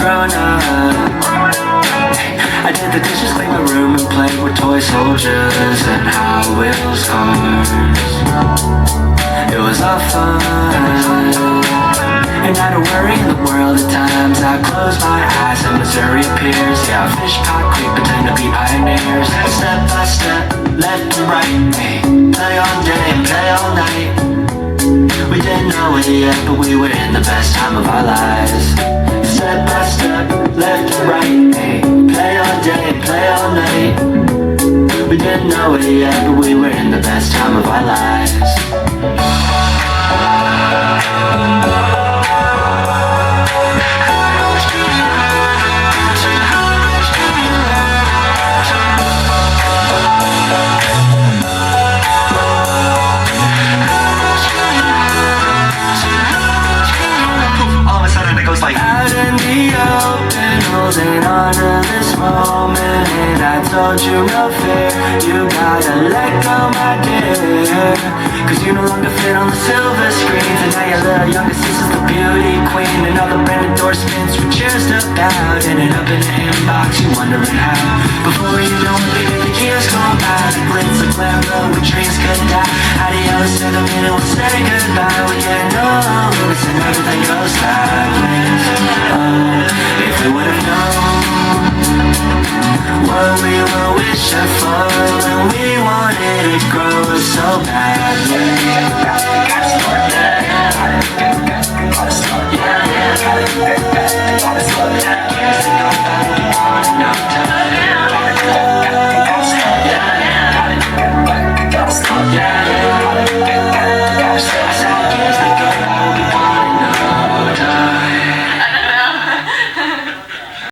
grown up. I did the dishes, cleaned my room, and played with toy soldiers and Hot Wheels cars. It was all fun, and not a worry in the world at times. I close my eyes and Missouri appears. Yeah, fish pot creek, pretend to be pioneers. Step by step, left and right, play all day and play all night. We didn't know it yet, but we were in the best time of our lives. Step by step, left and right, play all day and play all night. We didn't know it yet, but we were in the best time of our lives. Like out in the open, holding on to this moment. And I told you no fear, you gotta let go, my dear. Cause you no longer fit on the silver screens. And now your little younger sister's the beauty queen. And all the brand endorsements were just about. Ended up in the inbox, you wondering how. Before you know it, baby, the years go by. The glitz, the glamour, we dreams could die. Adios, in a minute, we'll say goodbye. We get no, and everything goes sideways. If we would've known what we were wishing for when we wanted to grow so badly. Gotta slow down.